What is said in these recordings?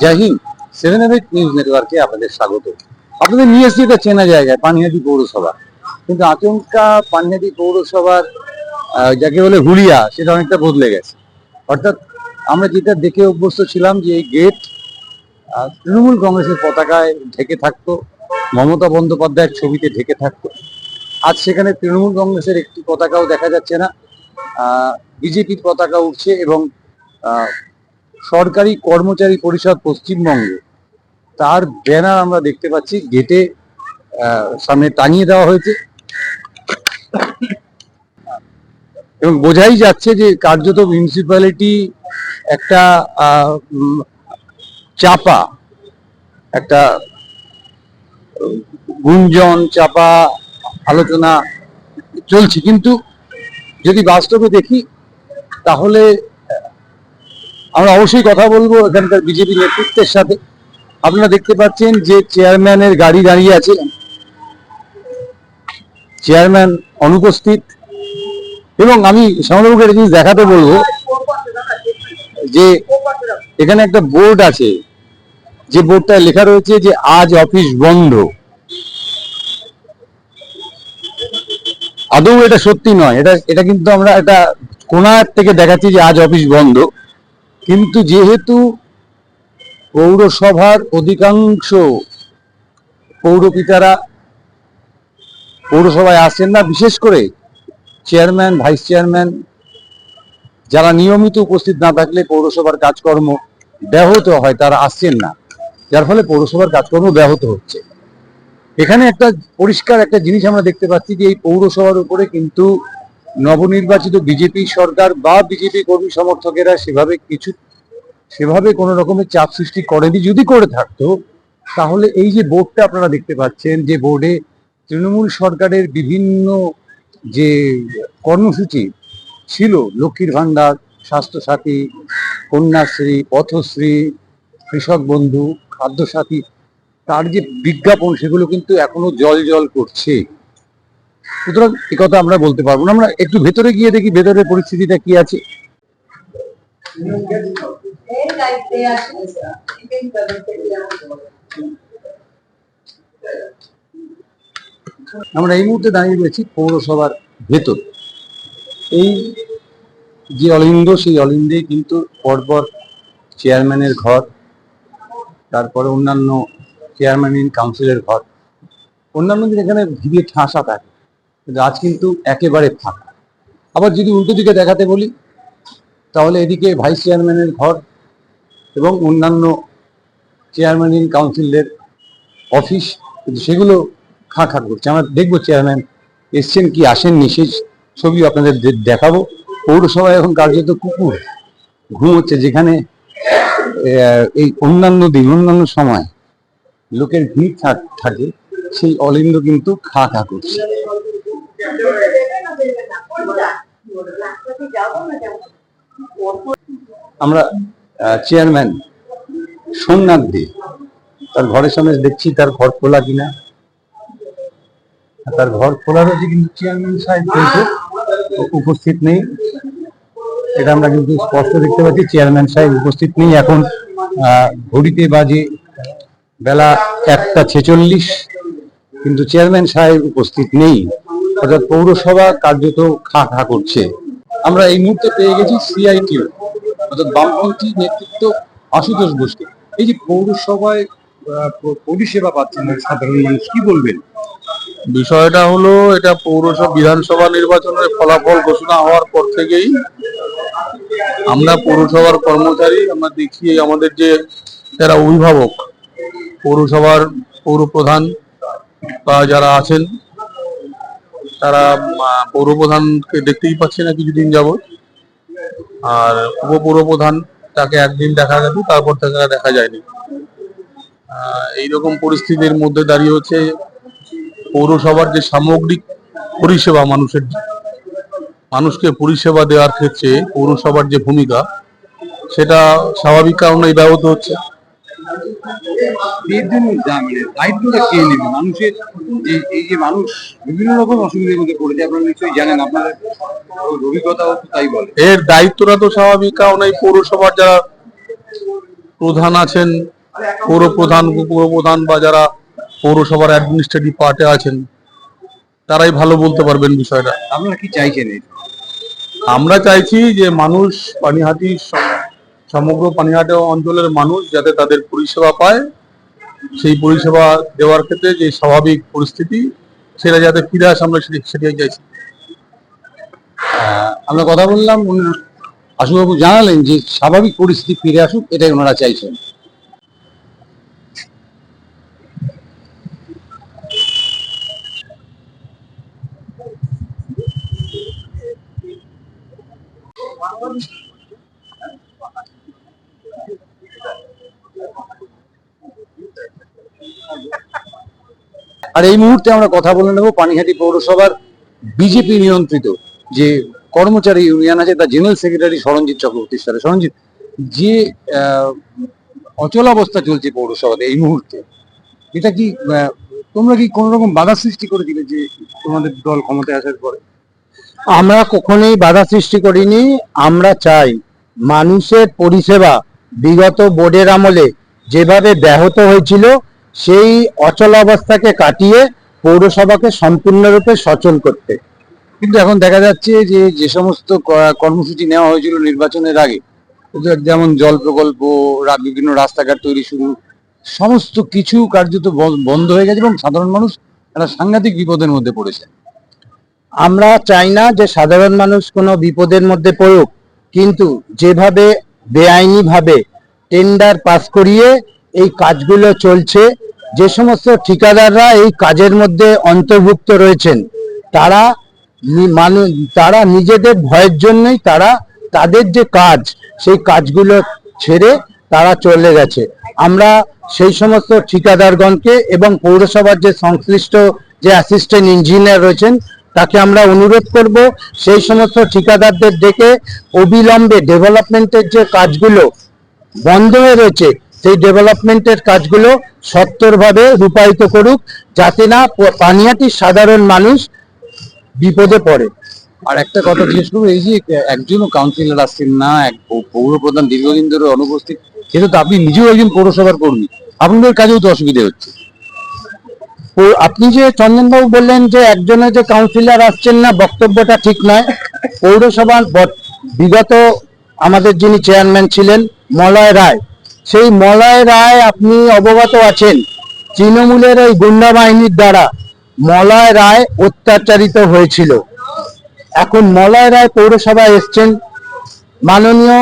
জয় Hind. 7/8 news নেটওয়ার্কে আপনাদের স্বাগত। আপনাদের নিয়ে এসেছি এটা চেনা জায়গায়, পানিহাটি পৌরসভা। কিন্তু আচমকা পানিহাটি পৌরসভার যাকে বলে হুলিয়া, সেটা অনেকটা বদলে গেছে। অর্থাৎ আমরা যেটা দেখে অভ্যস্ত ছিলাম যে এই গেট তৃণমূল কংগ্রেসের পতাকায় ঢেকে থাকতো, মমতা বন্দ্যোপাধ্যায়ের ছবিতে ঢেকে থাকতো। আজ সেখানে তৃণমূল কংগ্রেসের একটি পতাকাও দেখা যাচ্ছে না, বিজেপির পতাকা উঠছে এবং সরকারি কর্মচারী পরিষদ পশ্চিমবঙ্গ তার ব্যানার আমরা দেখতে পাচ্ছি গেটে সামনে টাঙিয়ে দেওয়া হয়েছে এবং বোঝাই যাচ্ছে যে কার্যত মিউনিসিপ্যালিটি একটা চাপা, একটা গুঞ্জন, চাপা আলোচনা চলছে। কিন্তু যদি বাস্তবে দেখি তাহলে আমরা অবশ্যই কথা বলবো এখানকার বিজেপি নেতৃত্বের সাথে। আপনারা দেখতে পাচ্ছেন যে চেয়ারম্যানের গাড়ি দাঁড়িয়ে আছে, চেয়ারম্যান অনুপস্থিত। এবং আমি শ্যামলবাবুকে একটা জিনিস দেখাতে বলবো যে এখানে একটা বোর্ড আছে, যে বোর্ডটায় লেখা রয়েছে যে আজ অফিস বন্ধ। আদৌ এটা সত্যি নয়, এটা কিন্তু আমরা এটা কোনার থেকে দেখাচ্ছি যে আজ অফিস বন্ধ। কিন্তু যেহেতু পৌরসভার অধিকাংশ পৌরপিতারা পৌরসভায় আসেন না, বিশেষ করে চেয়ারম্যান, ভাইস চেয়ারম্যান যারা নিয়মিত উপস্থিত না থাকলে পৌরসভার কাজকর্ম ব্যাহত হয়, তারা আসছেন না, যার ফলে পৌরসভার কাজকর্ম ব্যাহত হচ্ছে। এখানে একটা পরিষ্কার একটা জিনিস আমরা দেখতে পাচ্ছি যে এই পৌরসভার উপরে কিন্তু নবনির্বাচিত বিজেপি সরকার বা বিজেপি কর্মী সমর্থকেরা সেভাবে কোনো রকমের চাপ সৃষ্টি করেনি। যদি করে থাকতো তাহলে এই যে বোর্ডটা আপনারা দেখতে পাচ্ছেন, যে বোর্ডে তৃণমূল সরকারের বিভিন্ন যে কর্মসূচি ছিল, লক্ষ্মীর ভান্ডার, স্বাস্থ্যসাথী, কন্যাশ্রী, পথশ্রী, কৃষক বন্ধু, খাদ্যসাথী, তার যে বিজ্ঞাপন সেগুলো কিন্তু এখনো জল করছে। সুতরাং এ কথা আমরা বলতে পারবো না। আমরা একটু ভেতরে গিয়ে দেখি ভেতরের পরিস্থিতিটা কি আছে। আমরা এই মুহূর্তে দাঁড়িয়ে রয়েছি পৌরসভার ভেতর। এই যে অলিন্দ, সেই অলিন্দে কিন্তু পরপর চেয়ারম্যানের ঘর, তারপরে অন্যান্য চেয়ারম্যান ইন কাউন্সিলের ঘর, অন্যান্য দিন এখানে ভিড়ে ঠাসা থাকে, কিন্তু আজ কিন্তু একেবারে ফাঁকা। আবার যদি উল্টো দিকে দেখাতে বলি তাহলে এদিকে ভাইস চেয়ারম্যানের ঘর এবং অন্যান্য চেয়ারম্যান ইন কাউন্সিলের অফিস, কিন্তু সেগুলো খাঁ করছে। আমরা দেখবো চেয়ারম্যান এসছেন কি আসেননি, সেই ছবি আপনাদের দেখাবো। পৌরসভায় এখন কার্যত কুকুর ঘুমোচ্ছে, যেখানে এই অন্যান্য সময় লোকের ভিড় থাকে, সেই অলিন্দ কিন্তু খাঁ করছে। আমরা চেয়ারম্যান সোমনাথ দে তার ঘরের সামনে দেখছি, তার ঘর খোলা কিনা। তার ঘর খোলা রয়েছে কিন্তু চেয়ারম্যান সাহেব কিন্তু উপস্থিত নেই, এটা আমরা কিন্তু স্পষ্ট দেখতে পাচ্ছি। চেয়ারম্যান সাহেব উপস্থিত নেই। এখন ঘড়িতে বাজে বেলা 1:46, কিন্তু চেয়ারম্যান সাহেব উপস্থিত নেই, অর্থাৎ পৌরসভা কার্যত খাঁ করছে। আমরা এই মুহূর্তে পেয়ে গেছি সিআইটিউ অর্থাৎ বামপন্থী নেতৃত্ব আশুতোষ বোসকে। এই যে পৌরসভায় পরিষেবা পাচ্ছেন সাধারণ মানুষ, কি বলবেন? বিষয়টা হলো, এটা পৌরসভা বিধানসভা নির্বাচনের ফলাফল ঘোষণা হওয়ার পর থেকেই আমরা পৌরসভার কর্মচারী, আমরা দেখি আমাদের যে যারা অভিভাবক, পৌরসভার পৌরপ্রধান বা যারা আছেন, তারা পৌরপ্রধানকে দেখতেই পাচ্ছে না কিছুদিন যাবত। আর উপপৌরপ্রধান, তাকে একদিন দেখা গেছে, তারপর থেকে দেখা যায়নি। এইরকম পরিস্থিতির মধ্যে দাঁড়িয়ে হচ্ছে পৌরসভার যে সামগ্রিক পরিষেবা, মানুষকে পরিষেবা দেওয়ার ক্ষেত্রে পৌরসভার যে ভূমিকা, সেটা স্বাভাবিক কারণেই ব্যাহত হচ্ছে। দায়িত্বটা কে নেবে? মানুষের এই যে মানুষ বিভিন্ন রকম অসুবিধার মধ্যে পড়েছে, আপনারা নিশ্চয়ই জানেন, আপনাদের অভিজ্ঞতাও তাই বলে। এর দায়িত্বটা তো স্বাভাবিক কারণেই পৌরসভার যারা প্রধান আছেন, পৌরপ্রধান বা যারা পৌরসভার অ্যাডমিনিস্ট্রেটিভ পার্টে আছেন তারাই ভালো বলতে পারবেন বিষয়টা। আপনারা কি চাইছেন? আমরা চাইছি যে মানুষ পানিহাটি সমগ্র পানিহাটি অঞ্চলের মানুষ যাতে তাদের পরিষেবা পায়, সেই পরিষেবা দেওয়ার ক্ষেত্রে যে স্বাভাবিক পরিস্থিতি সেটা যাতে ফিরে আসে আমরা সেটাই চাইছি। আমরা কথা বললাম, আশুবাবু জানালেন যে স্বাভাবিক পরিস্থিতি ফিরে আসুক, এটাই ওনারা চাইছেন। আর এই মুহূর্তে আমরা কথা বলে নেব পানিহাটি পৌরসভার বিজেপি নিয়ন্ত্রিত যে কর্মচারী ইউনিয়ন আছে, তার জেনারেল সেক্রেটারি সরঞ্জিৎ চক্রবর্তীর সাথে। সরঞ্জিৎ, যে অচলাবস্থা চলছে পৌরসভাতে এই মুহূর্তে, এটা কি তোমরা কি কোন রকম বাধা সৃষ্টি করে দিলে যে তোমাদের দল ক্ষমতায় আসার পরে? আমরা কখনোই বাধা সৃষ্টি করিনি। আমরা চাই মানুষের পরিষেবা বিগত বোর্ডের আমলে যেভাবে ব্যাহত হয়েছিল সেই অচল অবস্থাকে কাটিয়ে পৌরসভাকে সম্পূর্ণরূপে সচল করতে। কিন্তু এখন দেখা যাচ্ছে যে যে সমস্ত কর্মসূচি নেওয়া হয়েছিল নির্বাচনের আগে, যেমন জল প্রকল্প, বিভিন্ন রাস্তাঘাট তৈরি শুরু, সমস্ত কিছু কার্যত বন্ধ হয়ে গেছে এবং সাধারণ মানুষ একটা সাংঘাতিক বিপদের মধ্যে পড়েছে। আমরা চাই না যে সাধারণ মানুষ কোনো বিপদের মধ্যে পড়ুক, কিন্তু যেভাবে বেআইনিভাবে টেন্ডার পাস করিয়ে এই কাজগুলো চলছে, যে সমস্ত ঠিকাদাররা এই কাজের মধ্যে অন্তর্ভুক্ত রয়েছেন তারা নিজেদের ভয়ের জন্যই তাদের যে কাজ সেই কাজগুলো ছেড়ে তারা চলে গেছে। আমরা সেই সমস্ত ঠিকাদারগণকে এবং পৌরসভার যে সংশ্লিষ্ট যে অ্যাসিস্ট্যান্ট ইঞ্জিনিয়ার রয়েছেন তাকে আমরা অনুরোধ করব সেই সমস্ত ঠিকাদারদের ডেকে অবিলম্বে ডেভেলপমেন্টের যে কাজগুলো বন্ধ হয়ে রয়েছে সেই ডেভেলপমেন্টের কাজগুলো সত্বরভাবে রূপায়িত করুক, যাতে না পানিহাটির সাধারণ মানুষ বিপদে পড়ে। আর একটা কথা জিজ্ঞেস করবো, এই যে একজনও কাউন্সিলর আসছেন না, এক পৌর প্রধান দীর্ঘদিন ধরে অনুপস্থিত, সেটা তো আপনি নিজেও একজন পৌরসভার কর্মী, আপনাদের কাজেও তো অসুবিধা হচ্ছে। আপনি যে চন্দনবাবু বললেন যে একজনের যে কাউন্সিলর আসছেন না, বক্তব্যটা ঠিক নয়। পৌরসভার বিগত আমাদের যিনি চেয়ারম্যান ছিলেন মলয় রায়, সেই মলয় রায় আপনি অবগত আছেন তৃণমূলের ওই গুন্ডা বাহিনীর দ্বারা মলয় রায় অত্যাচারিত হয়েছিল। এখন মলয় রায় পৌরসভায় এসছেন, মাননীয়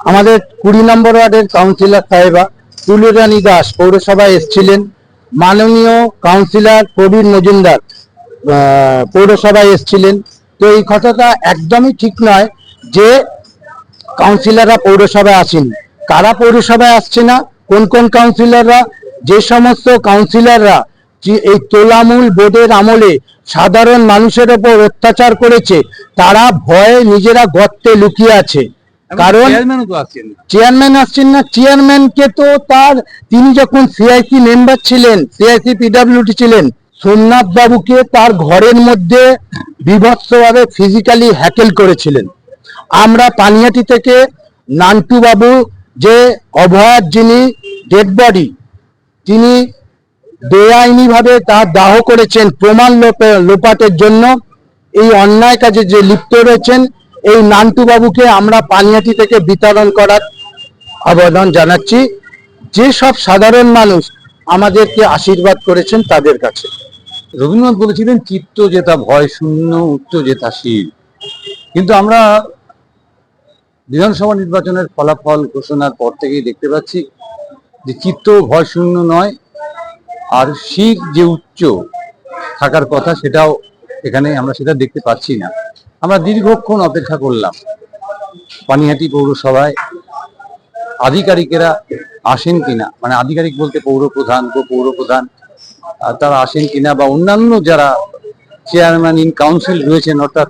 আমাদের 20 নম্বর ওয়ার্ডের কাউন্সিলর সাহেবা তুলরানী দাস পৌরসভায় এসেছিলেন, মাননীয় কাউন্সিলর প্রবীর মজুমদার পৌরসভায় এসেছিলেন। তো এই কথাটা একদমই ঠিক নয় যে কাউন্সিলররা পৌরসভায় আসেনি। কারা পৌরসভায় আসছে না, কোন কোন কাউন্সিলররা? যে সমস্ত কাউন্সিলররা এই তোলামূল বোর্ডের আমলে সাধারণ মানুষের ওপর অত্যাচার করেছে, তারা ভয়ে নিজেরা গর্তে লুকিয়ে আছে। কারণ চেয়ারম্যান আসছেন না। চেয়ারম্যানকে তো তিনি যখন সিআইসি মেম্বার ছিলেন, সিআইসি পিডব্লিউডি ছিলেন, সোমনাথ বাবুকে তার ঘরের মধ্যে বিভৎসভাবে ফিজিক্যালি হ্যাকেল করেছিলেন। আমরা পানিহাটি থেকে নান্টু বাবু যে অভয়ার যিনি ডেড বডি, তিনি বেআইনিভাবে তার দাহ করেছেন প্রমাণ লোপাটের জন্য, এই অন্যায় কাজে যে লিপ্ত রয়েছেন এই নান্টু বাবুকে আমরা পানিহাটি থেকে বিতরণ করার আবেদন জানাচ্ছি, যে সব সাধারণ মানুষ আমাদেরকে আশীর্বাদ করেছেন তাদের কাছে। রবীন্দ্রনাথ বলেছিলেন, চিত্ত জেতা ভয় শূন্য, উচ্চ জেতা শির। কিন্তু আমরা বিধানসভা নির্বাচনের ফলাফল ঘোষণার পর থেকেই দেখতে পাচ্ছি যে চিত্ত ভয় শূন্য নয়, আর শির যে উচ্চ থাকার কথা সেটাও এখানে আমরা সেটা দেখতে পাচ্ছি না। আমরা দীর্ঘক্ষণ অপেক্ষা করলাম পানিহাটি পৌরসভায় আধিকারিকেরা আসেন কিনা, মানে আধিকারিক বলতে পৌরপ্রধান, উপপৌরপ্রধান, তারা আসেন কিনা, বা অন্যান্য যারা চেয়ারম্যান ইন কাউন্সিল রয়েছেন, অর্থাৎ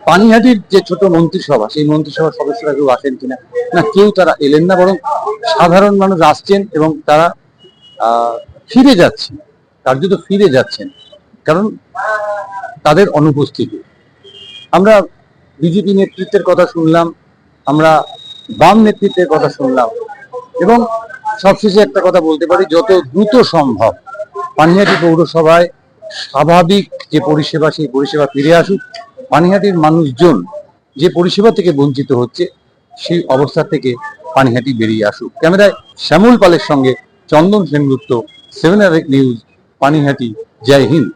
পানিহাটির যে ছোট মন্ত্রিসভা, সেই মন্ত্রিসভার সদস্যরা কেউ আসেন কিনা, না কেউ তারা এলেন না, বরং সাধারণ মানুষ আসছেন এবং তারা ফিরে যাচ্ছেন, কার্যত ফিরে যাচ্ছেন, কারণ তাদের অনুপস্থিতি। আমরা বিজেপি নেতৃত্বের কথা শুনলাম, আমরা বাম নেতৃত্বের কথা শুনলাম, এবং সবশেষে একটা কথা বলতে পারি, যত দ্রুত সম্ভব পানিহাটি পৌরসভায় স্বাভাবিক যে পরিষেবা, সেই পরিষেবা ফিরে আসুক। পানিহাটির মানুষজন যে পরিষেবা থেকে বঞ্চিত হচ্ছে, সেই অবস্থা থেকে পানিহাটি বেরিয়ে আসুক। ক্যামেরায় শ্যামল পালের সঙ্গে চন্দন সেনগুপ্ত, 7 নিউজ, পানিহাটি। জয় হিন্দ।